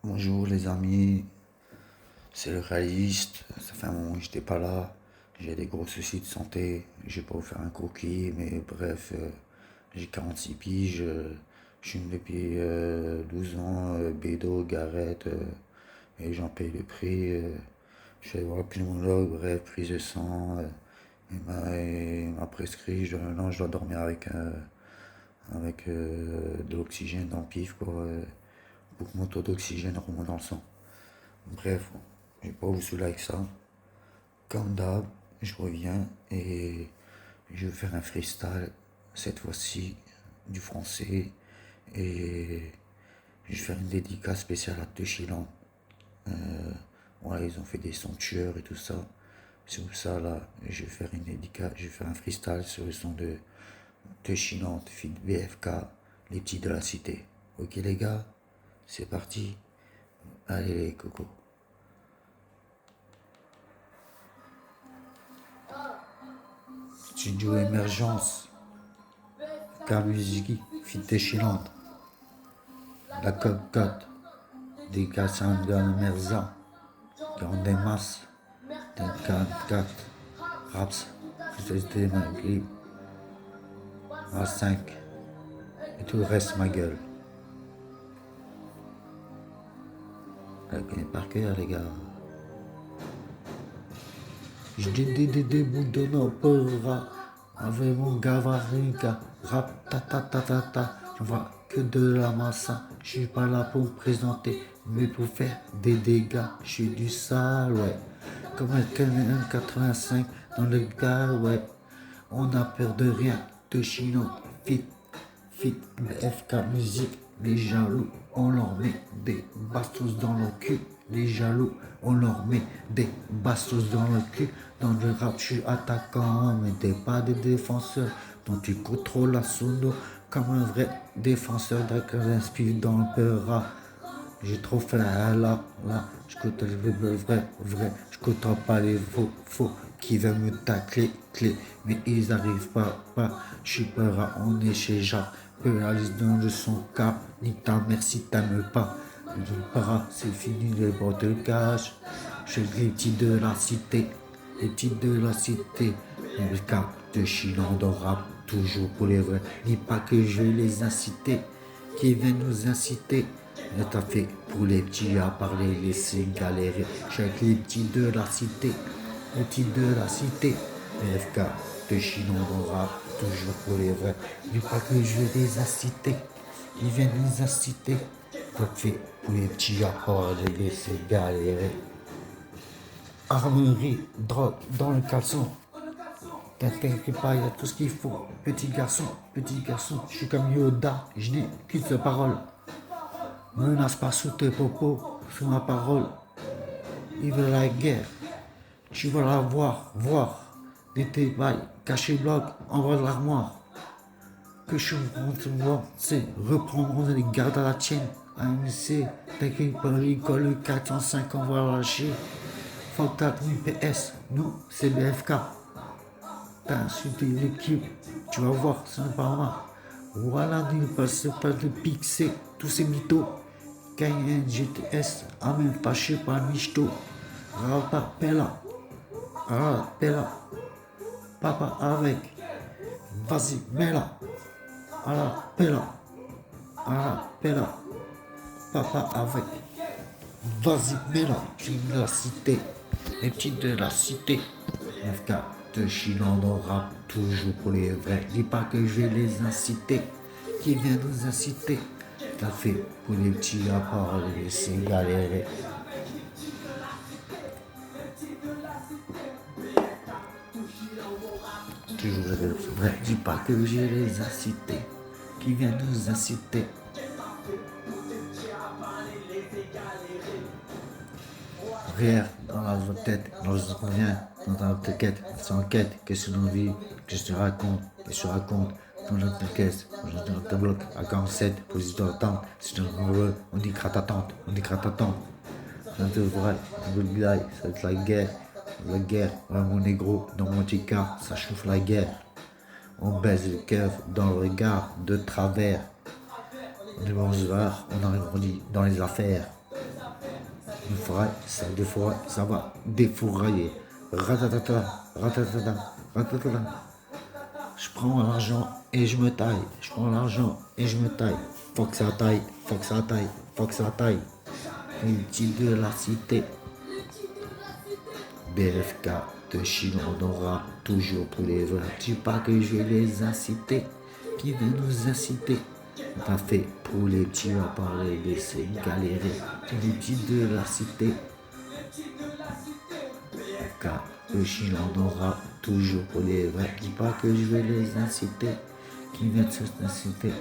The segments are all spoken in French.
Bonjour les amis, c'est le réaliste. Ça fait un moment que j'étais pas là. J'ai des gros soucis de santé. Je vais pas vous faire un croquis, mais bref, j'ai 46 piges. Je fume depuis 12 ans, bédo, garette, et j'en paye le prix. Je vais voir un pneumologue, bref, prise de sang. Il m'a prescrit, non, je dois dormir avec de l'oxygène dans le pif pour que mon taux d'oxygène remonte dans le sang. Bref, je vais pas vous saouler avec ça. Comme d'hab, je reviens et je vais faire un freestyle, cette fois-ci du français. Et je vais faire une dédicace spéciale à Teuchiland. Voilà, ils ont fait des sons tueurs et tout ça. C'est pour ça, là, je vais faire une dédicace, je vais faire un freestyle sur le son de Teuchiland, fit BFK, les petits de la cité. Ok les gars, c'est parti. Allez les cocos. Studio Émergence, K-Musique, fit déchirante, la cocotte, des Cassandra Merza, Grande des masses, des 44, Raps, Société Maghrib, A5, et tout le reste ma gueule. Je connais par cœur les gars. Je dis des bouts de l'opéra, avec mon gavariga, rap ta ta ta ta ta, je vois que de la massa, je suis pas là pour me présenter, mais pour faire des dégâts, je suis du sale, ouais, comme un Canon 85 dans le gars, ouais, on a peur de rien, de chino, fit, FK musique, les jaloux, on leur met des bastos dans le cul. Les jaloux, on leur met des bastos dans le cul. Dans le rap, je suis attaquant, mais t'es pas des défenseurs. Donc tu contrôles la sono comme un vrai défenseur d'accord inspire dans le peur. J'ai trop fait là, je compte le vrai, je compte pas les faux, qui veulent me tacler, mais ils arrivent pas, je suis peur, on est chez Jacques, réalise dans le son cas, ni ta mère si t'aimes pas, c'est fini les bords de cash, je suis les petits de la cité, le cas de Chilan de rap, toujours pour les vrais, dis pas que je vais les inciter, qui viennent nous inciter. T'as fait pour les petits à parler, laisser galérer. Chaque les petits de la cité, les petits de la cité. BFK, de Chinon dans rap, toujours pour les vrais. Dis pas que je vais les inciter, ils viennent nous inciter. T'as fait pour les petits à parler, laisser galérer. Armerie, drogue dans le caleçon. T'inquiète pas, il y a tout ce qu'il faut. Petit garçon, je suis comme Yoda, je n'ai qu'une seule parole. Menace pas sous tes propos, sous ma parole. Il veut la guerre, tu vas la voir. Des détails, caché bloc, en bas de l'armoire. Que je vois, c'est reprendre les gardes à la tienne. AMC, t'inquiète pas, l'école, le 405, on va lâcher. Faut que t'as PS, nous, c'est BFK. T'as insulté l'équipe, tu vas voir, ce n'est pas mal. Voilà, ne passe pas de pixer tous ces mythos. Gagne un GTS, même fâché par Michto. Rapapella, papa avec. Vas-y, mets-la. Pella, papa avec. Vas-y, mets-la. Tu de la cité, les petits de la cité. FK de Chilan dans rap, toujours pour les vrais. Dis pas que je vais les inciter, qui vient nous inciter. T'as fait pour les petits à parler, c'est galérer. Toujours le vrai, dis pas que je vais les inciter, qui vient nous inciter. Rire dans la tête, dans le revient, dans ta quête, sans quête, qu'est-ce que l'on vit, qu'est-ce que tu racontes, dans notre caisse, dans ta bloc, à 47, position d'attente, si tu veux, on dit gratte-attente. C'est vrai, on veut ça va être la guerre, ouais, mon négro, dans mon ticard, ça chauffe la guerre. On baise le cœur dans le regard, de travers. On est on a grandi dans les affaires. une forêt, salle de forêt, ça va défourailler. Ratatata, ratatata, ratatata. Je prends l'argent et je me taille. Je prends l'argent et je me taille. Faut que ça taille, faut que ça taille, faut que ça taille. Utile de la cité. BFK de Chine, on aura toujours pour les vrais. Dis pas que je vais les inciter. Qui veut nous inciter? T'as fait pour les petits, on parler de ces galérés. Utile de la cité. BFK de Chine, on aura toujours pour les vrais. Dis pas que je vais les inciter. Qui veut nous inciter?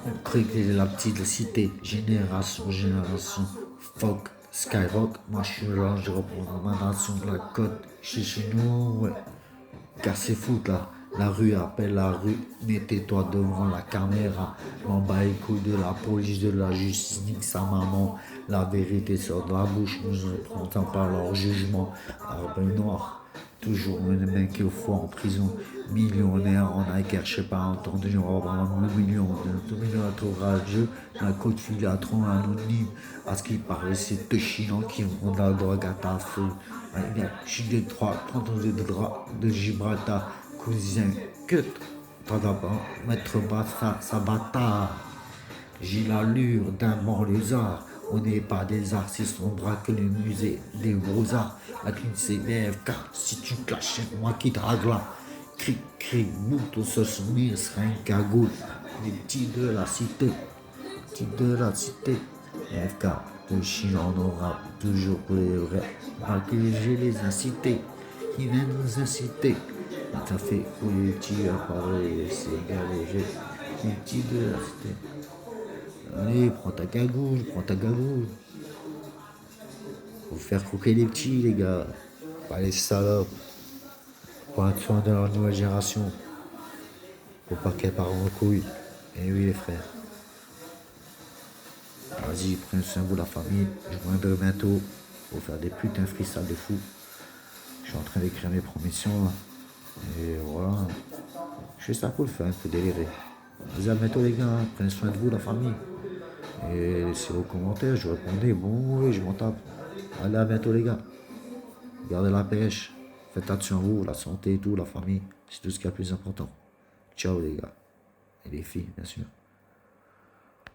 On crée que la petite cité, génération, folk, skyrock, moi je suis là, je reprends ma nation de la côte, je suis chez nous, ouais, car c'est fou là, la rue appelle la rue, mettez-toi devant la caméra, m'en bats les couilles de la police, de la justice, nique sa maman, la vérité sort de la bouche, nous ne prenons pas leur jugement, arbre noir. Toujours le mec au foie en prison, millionnaire en Nike, je sais pas entendu, on va avoir 1 million de millions trop rageux, la côte file trop anonyme, à ce qu'il paraît c'est deux Chinois qui vont la drogue à ta feu. Je suis de Troyes, prends ton de droit de Gibraltar, cousin, que t'en as pas, maître bâtard, ça bâtard. J'ai l'allure d'un lézard. On n'est pas des artistes, on braque les musées des beaux-arts. La clinique c'est BFK, si tu te lâches, c'est moi qui drague là. Cric, cric, bout, au se souvenir, serait un cagoule. Les petits de la cité, petits de la cité. BFK, de Chine, on aura toujours pour les vrais. Malgré j'ai les incités, qui viennent nous inciter. Ça fait pour les petits à parler, c'est galéré. Les petits de la cité. Allez, prends ta cagoule, prends ta cagoule. Faut faire croquer les petits, les gars. Pas les salopes. Prends soin de leur nouvelle génération. Faut pas qu'elle part en couille. Eh oui, les frères. Vas-y, prenez soin de vous, la famille. Je reviendrai bientôt. Faut faire des putains freestyles de fou. Je suis en train d'écrire mes promissions. Là. Et voilà. Je fais ça pour le fun, pour délirer. Vas-y, à bientôt, les gars. Prenez soin de vous, la famille. Et laissez vos commentaires, je répondais, bon, oui, je m'en tape. Allez, à bientôt, les gars. Gardez la pêche. Faites attention à vous, la santé et tout, la famille. C'est tout ce qui est le plus important. Ciao, les gars. Et les filles, bien sûr.